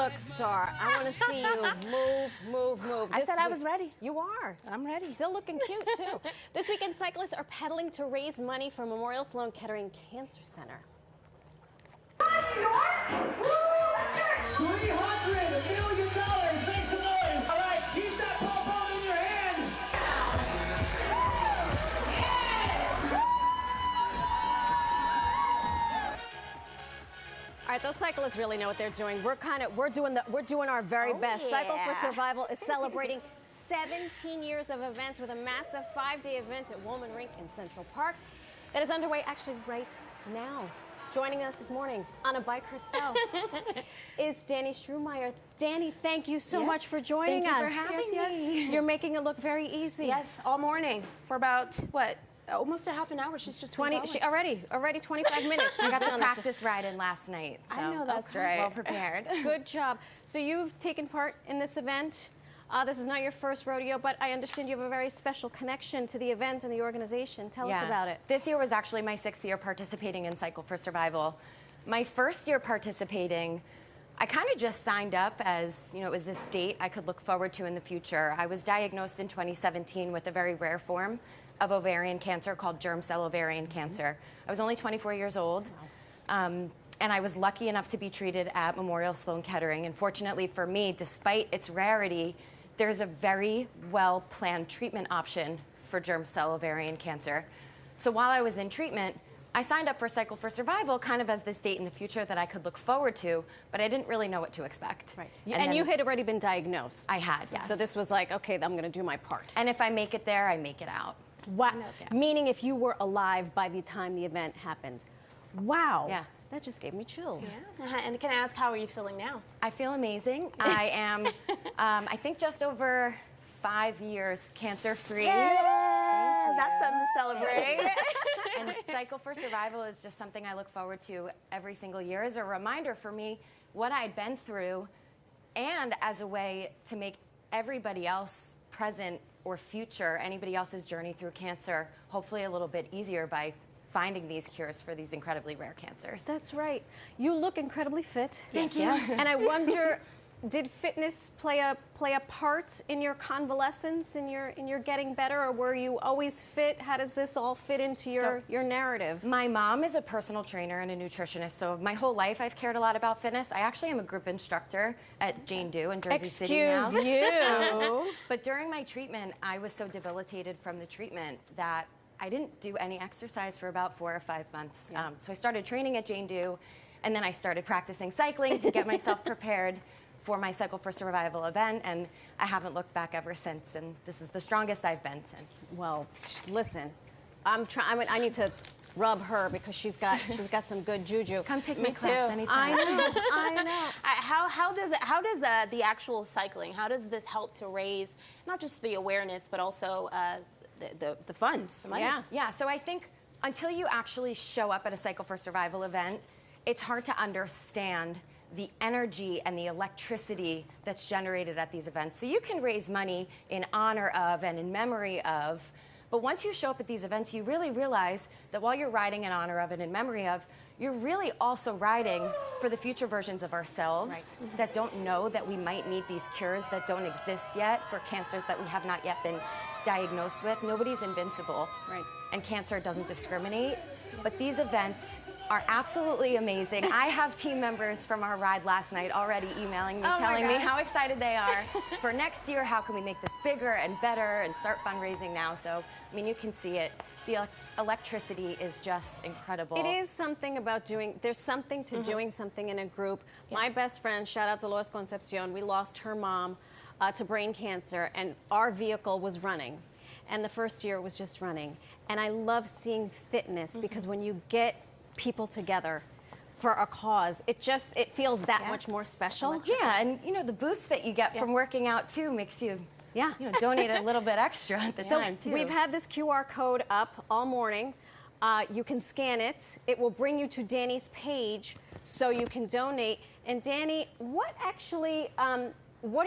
Look, Star, I want to see you move. I said I was ready. You are. I'm ready. Still looking cute, too. This weekend, cyclists are pedaling to raise money for Memorial Sloan Kettering Cancer Center. $300 million. Make some noise. All right, keep that pom-pom in your hand. All right, those cyclists really know what they're doing. We're doing our very best. Yeah. Cycle for Survival is celebrating 17 years of events with a massive 5-day event at Woolman Rink in Central Park that is underway actually right now. Joining us this morning on a bike herself is Dani Strumeier. Dani, thank you so much for joining us. Thank you for having me. You're making it look very easy. Yes, all morning for about, what, almost a half an hour. She's just 20, already 25 minutes. I got the practice ride in last night, so I know that's right. well prepared. Good job. So you've taken part in this event. This is not your first rodeo, but I understand you have a very special connection to the event and the organization. Tell us about it. This year was actually my 6th year participating in Cycle for Survival. My first year participating, I kind of just signed up as, it was this date I could look forward to in the future. I was diagnosed in 2017 with a very rare form of ovarian cancer called germ cell ovarian cancer. I was only 24 years old. Wow. And I was lucky enough to be treated at Memorial Sloan Kettering. And fortunately for me, despite its rarity, there's a very well-planned treatment option for germ cell ovarian cancer. So while I was in treatment, I signed up for Cycle for Survival kind of as this date in the future that I could look forward to, but I didn't really know what to expect. Right. And you had already been diagnosed. I had, yes. So this was like, okay, I'm going to do my part. And if I make it there, I make it out. Wow. Meaning if you were alive by the time the event happened. Wow. Yeah. That just gave me chills. Yeah. And can I ask, how are you feeling now? I feel amazing. I am, I think, just over 5 years cancer-free. That's something to celebrate. And Cycle for Survival is just something I look forward to every single year as a reminder for me what I'd been through, and as a way to make everybody else present or future, anybody else's journey through cancer, hopefully a little bit easier by finding these cures for these incredibly rare cancers. That's right. You look incredibly fit. Thank you. Yes. And I wonder, did fitness play a part in your convalescence, in your getting better, or were you always fit? How does this all fit into your narrative? My mom is a personal trainer and a nutritionist, so my whole life I've cared a lot about fitness. I actually am a group instructor at Jane Dew in Jersey City now. Excuse you. But during my treatment, I was so debilitated from the treatment that I didn't do any exercise for about 4 or 5 months. Yeah. So I started training at Jane Dew, and then I started practicing cycling to get myself prepared for my Cycle for Survival event, and I haven't looked back ever since, and this is the strongest I've been since. Well, listen, I need to rub her because she's got some good juju. Come take my class anytime. I know. How does the actual cycling, how does this help to raise not just the awareness, but also the funds, the money? Yeah, so I think until you actually show up at a Cycle for Survival event, it's hard to understand the energy and the electricity that's generated at these events. So you can raise money in honor of and in memory of, but once you show up at these events, you really realize that while you're riding in honor of and in memory of, you're really also riding for the future versions of ourselves that don't know that we might need these cures that don't exist yet for cancers that we have not yet been diagnosed with. Nobody's invincible, and cancer doesn't discriminate, but these events are absolutely amazing. I have team members from our ride last night already emailing me, telling me how excited they are for next year. How can we make this bigger and better and start fundraising now? So, I mean, you can see it. The electricity is just incredible. It is something about there's something to doing something in a group. My best friend, shout out to Lois Concepcion, we lost her mom to brain cancer, and our vehicle was running. And the first year it was just running. And I love seeing fitness because when you get people together for a cause, it feels that much more special. Yeah, and the boost that you get from working out too makes you donate a little bit extra at the time too. We've had this QR code up all morning. You can scan it. It will bring you to Dani's page so you can donate. And Dani, what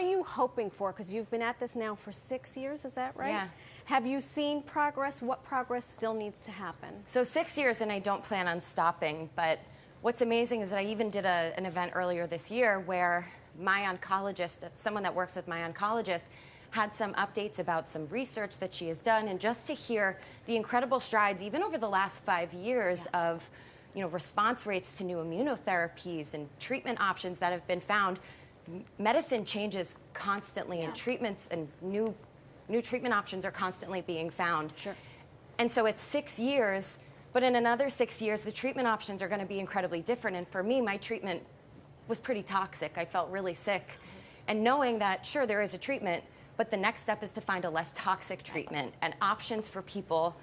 are you hoping for? Because you've been at this now for 6 years, is that right? Yeah. Have you seen progress? What progress still needs to happen? So 6 years, and I don't plan on stopping, but what's amazing is that I even did an event earlier this year where my oncologist, someone that works with my oncologist, had some updates about some research that she has done, and just to hear the incredible strides, even over the last 5 years, of response rates to new immunotherapies and treatment options that have been found. Medicine changes constantly, and treatments and new treatment options are constantly being found. Sure. And so it's 6 years, but in another 6 years, the treatment options are going to be incredibly different. And for me, my treatment was pretty toxic. I felt really sick. And knowing that, sure, there is a treatment, but the next step is to find a less toxic treatment and options for people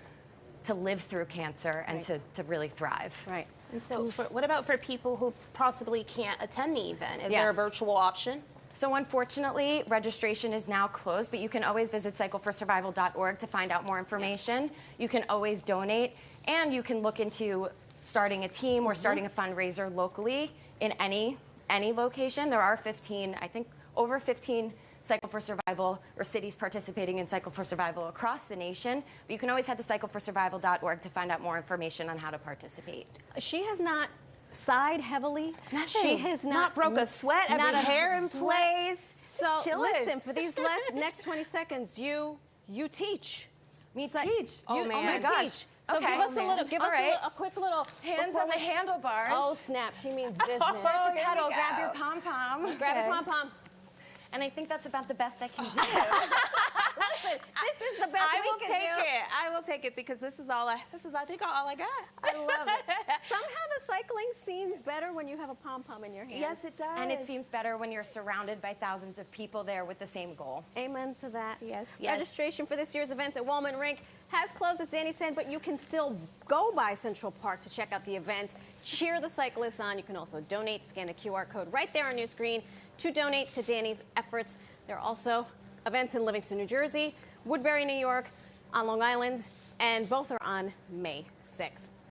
to live through cancer and to really thrive. Right. And so what about for people who possibly can't attend the event? Is there a Yes. virtual option? So unfortunately, registration is now closed, but you can always visit cycleforsurvival.org to find out more information. You can always donate, and you can look into starting a team or starting a fundraiser locally in any location. There are 15, I think over 15 Cycle for Survival or cities participating in Cycle for Survival across the nation. But you can always head to cycleforsurvival.org to find out more information on how to participate. She has not sighed heavily. Nothing. She has Not broke a sweat, every not a hair in sweat. place. So chilling. listen, for these next 20 seconds, you teach. Me Psych- teach. Oh, you- man. Oh my you gosh. teach. So Okay. give us a little, give All us right. a quick little Hands before on the we- handlebars. Oh snap! She means business. First here we pedal, go. grab your pom-pom. Grab a pom pom. And I think that's about the best I can do. Listen, this is the best I we will can take do. it. I will take it because this is I think all I got. I love it. Somehow the cycling seems better when you have a pom pom in your hand. Yes, it does. And it seems better when you're surrounded by thousands of people there with the same goal. Amen to that. Yes, yes. Registration for this year's events at Woolman Rink has closed, as Dani said, but you can still go by Central Park to check out the events, cheer the cyclists on. You can also donate, scan the QR code right there on your screen to donate to Dani's efforts. There are also events in Livingston, New Jersey, Woodbury, New York, on Long Island, and both are on May 6th.